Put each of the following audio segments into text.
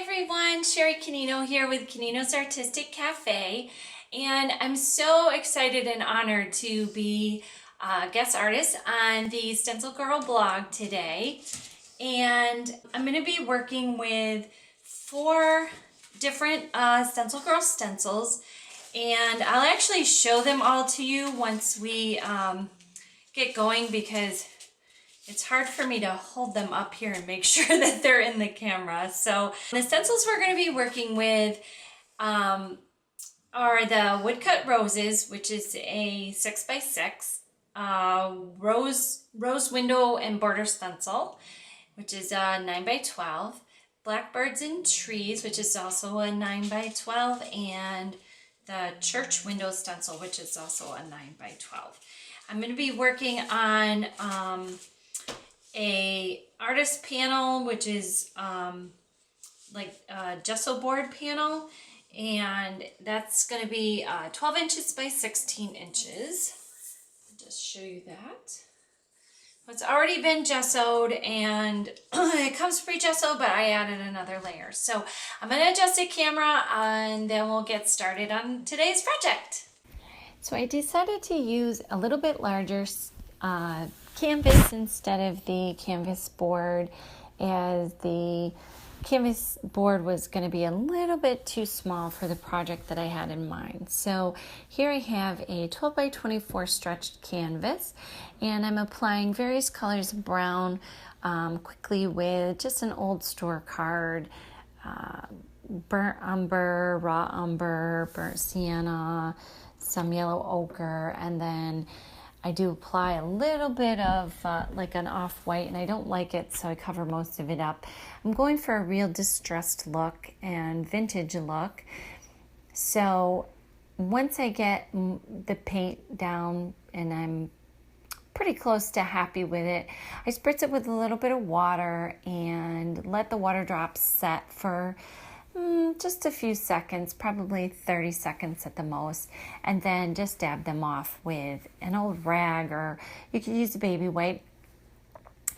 everyone, Sherry Canino here with Canino's Artistic Cafe, and I'm so excited and honored to be a guest artist on the Stencil Girl blog today. And I'm going to be working with 4 different Stencil Girl stencils, and I'll actually show them all to you once we get going, because it's hard for me to hold them up here and make sure that they're in the camera. So the stencils we're going to be working with are the Woodcut Roses, which is a 6x6 rose window and border stencil, which is a 9x12. Blackbirds and Trees, which is also a 9x12, and the church window stencil, which is also a 9x12. I'm going to be working on a artist panel, which is like a gesso board panel, and that's going to be 12 inches by 16 inches. I'll just show you that. It's already been gessoed, and it comes pre-gessoed, but I added another layer. So I'm going to adjust the camera, and then we'll get started on today's project. So I decided to use a little bit larger canvas instead of the canvas board, as the canvas board was going to be a little bit too small for the project that I had in mind. So here I have a 12 by 24 stretched canvas, and I'm applying various colors of brown quickly with just an old store card, burnt umber, raw umber, burnt sienna, some yellow ochre, and then I do apply a little bit of like an off-white, and I don't like it, so I cover most of it up. I'm going for a real distressed look and vintage look. So once I get the paint down and I'm pretty close to happy with it, I spritz it with a little bit of water and let the water drops set for just a few seconds, probably 30 seconds at the most, and then just dab them off with an old rag, or you could use a baby wipe,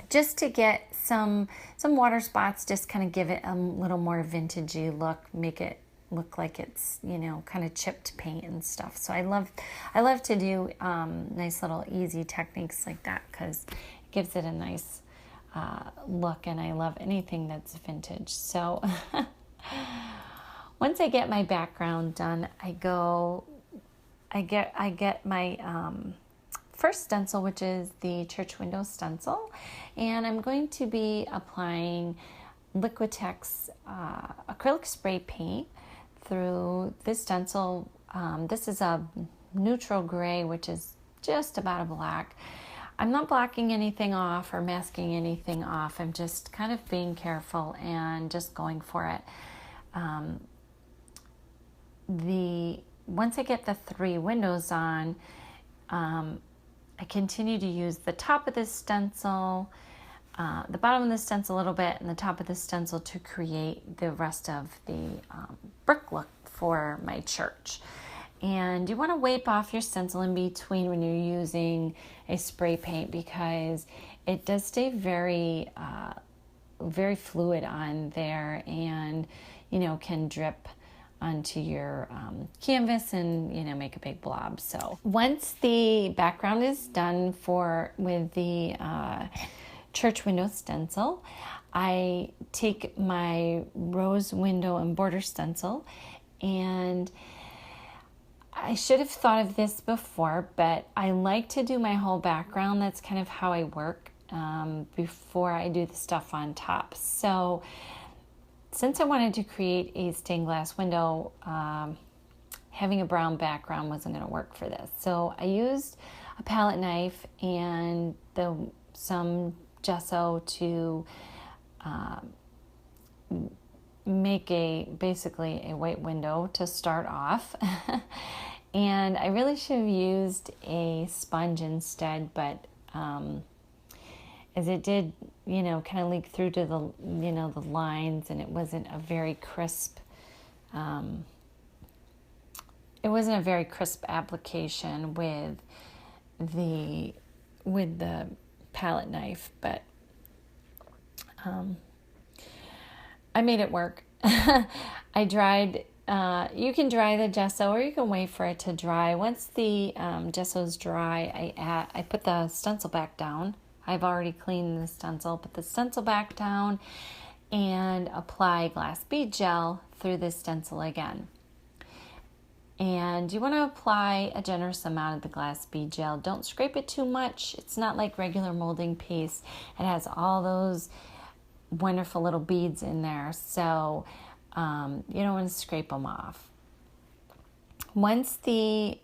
just to get some water spots, just kind of give it a little more vintagey look, make it look like it's, you know, kind of chipped paint and stuff. So I love to do nice little easy techniques like that, because it gives it a nice look, and I love anything that's vintage. So once I get my background done, I get my first stencil, which is the church window stencil, and I'm going to be applying Liquitex acrylic spray paint through this stencil. This is a neutral gray, which is just about a black. I'm not blocking anything off or masking anything off. I'm just kind of being careful and just going for it. Once I get the 3 windows on, I continue to use the top of this stencil, the bottom of the stencil a little bit, and the top of the stencil to create the rest of the brick look for my church. And you want to wipe off your stencil in between when you're using a spray paint, because it does stay very fluid on there, and can drip onto your canvas and make a big blob. So once the background is done with the church window stencil, I take my rose window and border stencil, and I should have thought of this before, but I like to do my whole background. That's kind of how I work before I do the stuff on top. So since I wanted to create a stained glass window, having a brown background wasn't going to work for this. So I used a palette knife and some gesso to make basically a white window to start off. And I really should have used a sponge instead, but as it did, kind of leak through to the lines, and it wasn't a very crisp, application with the palette knife, but I made it work. I dried, you can dry the gesso or you can wait for it to dry. Once the gesso's dry, I put the stencil back down. I've already cleaned the stencil, put the stencil back down and apply glass bead gel through the stencil again. And you want to apply a generous amount of the glass bead gel. Don't scrape it too much. It's not like regular molding paste. It has all those wonderful little beads in there, so you don't want to scrape them off. Once the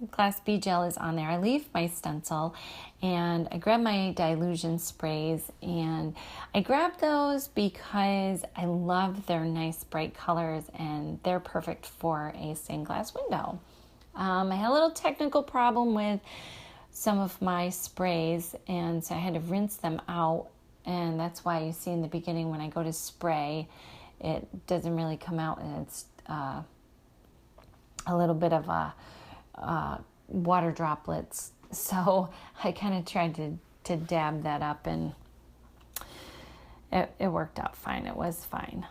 glass bead gel is on there, I leave my stencil and I grab my Delusion Sprays, and I grab those because I love their nice bright colors and they're perfect for a stained glass window. I had a little technical problem with some of my sprays, and so I had to rinse them out, and that's why you see in the beginning when I go to spray, it doesn't really come out, and it's a little bit of water droplets. So I kind of tried to dab that up, and it worked out fine. It was fine.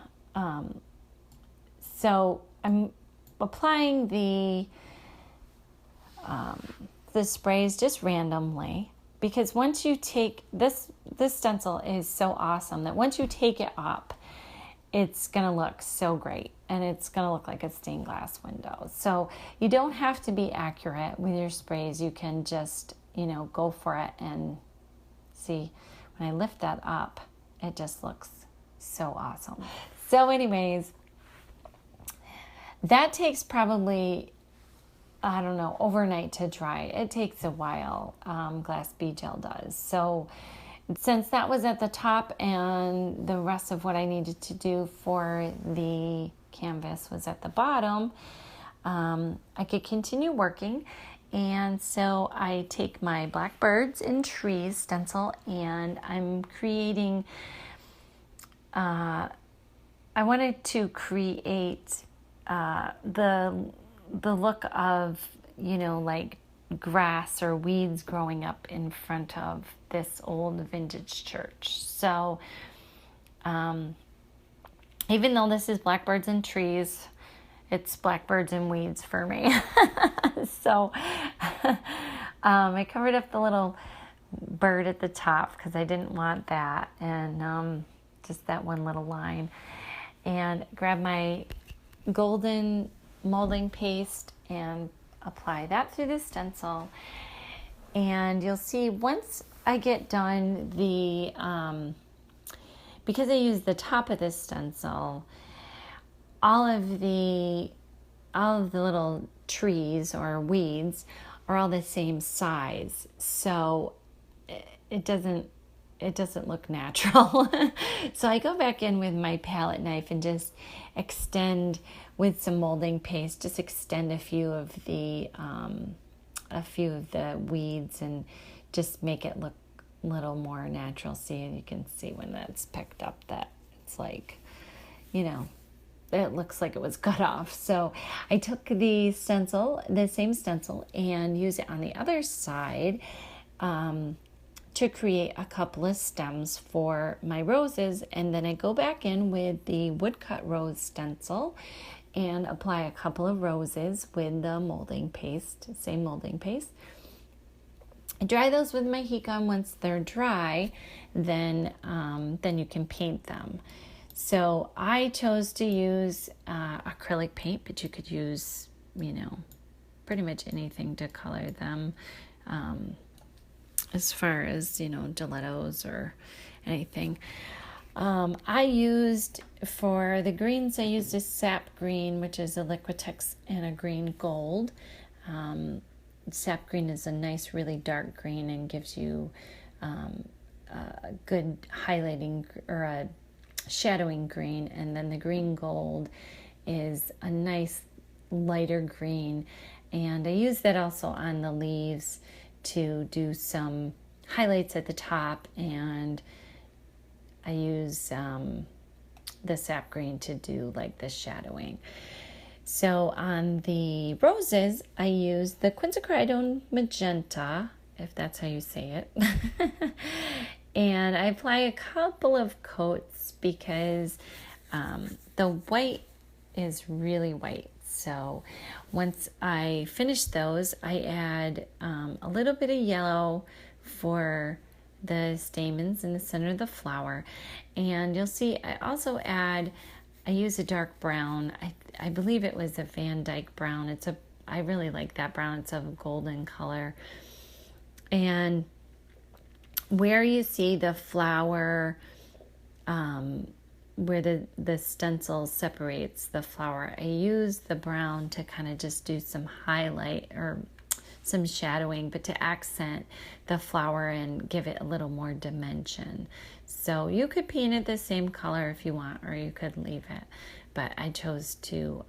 So I'm applying the sprays just randomly, because once you take this stencil is so awesome that once you take it up, it's going to look so great, and it's going to look like a stained glass window. So you don't have to be accurate with your sprays. You can just, go for it, and see, when I lift that up, it just looks so awesome. So anyways, that takes probably, overnight to dry. It takes a while, glass bead gel does. So since that was at the top and the rest of what I needed to do for the canvas was at the bottom, I could continue working. And so I take my Blackbirds and Trees stencil, and I'm creating, I wanted to create the look of, like grass or weeds growing up in front of this old vintage church. So even though this is Blackbirds and Trees, it's Blackbirds and Weeds for me. So I covered up the little bird at the top because I didn't want that, and just that one little line, and grab my golden molding paste and apply that through the stencil. And you'll see once I get done because I use the top of this stencil, all of the little trees or weeds are all the same size, so it doesn't look natural. So I go back in with my palette knife and just extend with some molding paste, just extend a few of the weeds and just make it look a little more natural. See, and you can see when that's picked up that it's like, it looks like it was cut off. So I took the same stencil, and used it on the other side to create a couple of stems for my roses. And then I go back in with the woodcut rose stencil and apply a couple of roses with the molding paste, same molding paste. I dry those with my heat gun. Once they're dry, then you can paint them. So I chose to use acrylic paint, but you could use, pretty much anything to color them, as far as, gelatos or anything. I used, for the greens, I used a sap green, which is a Liquitex, and a green gold. Sap green is a nice, really dark green and gives you a good highlighting or a shadowing green, and then the green gold is a nice lighter green, and I use that also on the leaves to do some highlights at the top, and I use the sap green to do like the shadowing. So on the roses, I use the quinacridone magenta, if that's how you say it. And I apply a couple of coats because the white is really white. So once I finish those, I add a little bit of yellow for the stamens in the center of the flower. And you'll see I also I use a dark brown. I believe it was a Van Dyke brown. I really like that brown. It's a golden color. And where you see the flower, where the stencil separates the flower, I use the brown to kind of just do some highlight or some shadowing, but to accent the flower and give it a little more dimension. So you could paint it the same color if you want, or you could leave it. But I chose to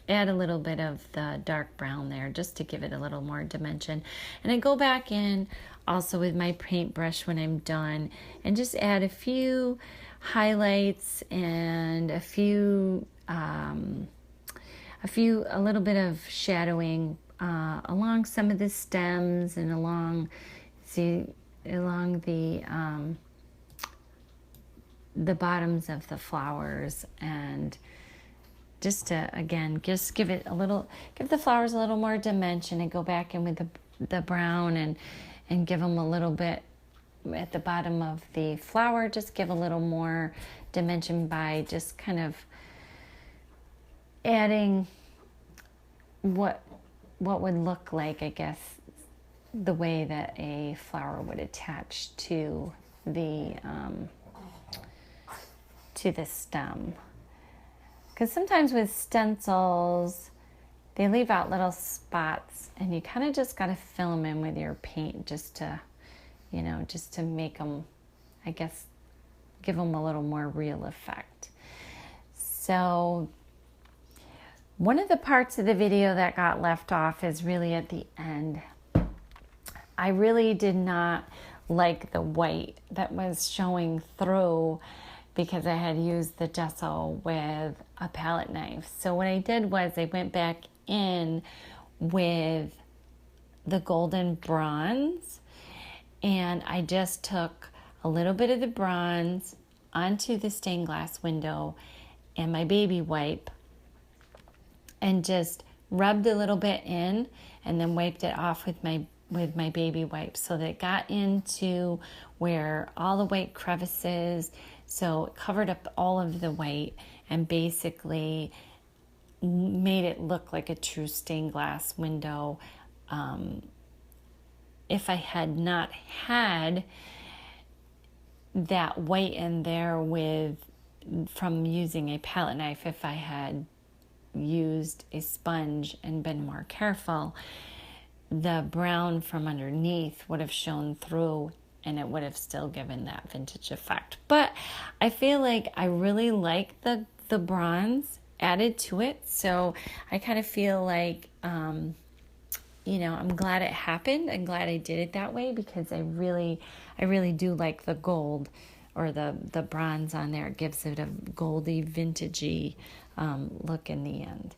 add a little bit of the dark brown there just to give it a little more dimension. And I go back in also with my paintbrush when I'm done and just add a few highlights and a little bit of shadowing along some of the stems and along the bottoms of the flowers, and just to again just give the flowers a little more dimension, and go back in with the brown and give them a little bit at the bottom of the flower, just give a little more dimension by just kind of adding what would look like, I guess, the way that a flower would attach to the stem. Because sometimes with stencils, they leave out little spots, and you kind of just got to fill them in with your paint just to make them, I guess, give them a little more real effect. So one of the parts of the video that got left off is really at the end. I really did not like the white that was showing through because I had used the gesso with a palette knife. So what I did was I went back in with the golden bronze, and I just took a little bit of the bronze onto the stained glass window and my baby wipe, and just rubbed a little bit in and then wiped it off with my baby wipe, so that it got into where all the white crevices, so it covered up all of the white and basically made it look like a true stained glass window. If I had not had that white in there from using a palette knife, if I had used a sponge and been more careful, the brown from underneath would have shown through and it would have still given that vintage effect. But I feel like I really like the bronze added to it, so I kind of feel like I'm glad it happened. I'm glad I did it that way, because I really do like the gold or the bronze on there. It gives it a goldy, vintagey look in the end.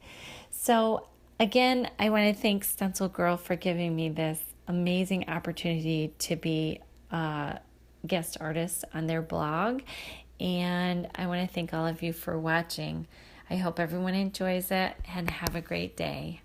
So again, I want to thank Stencil Girl for giving me this amazing opportunity to be a guest artist on their blog. And I want to thank all of you for watching. I hope everyone enjoys it, and have a great day.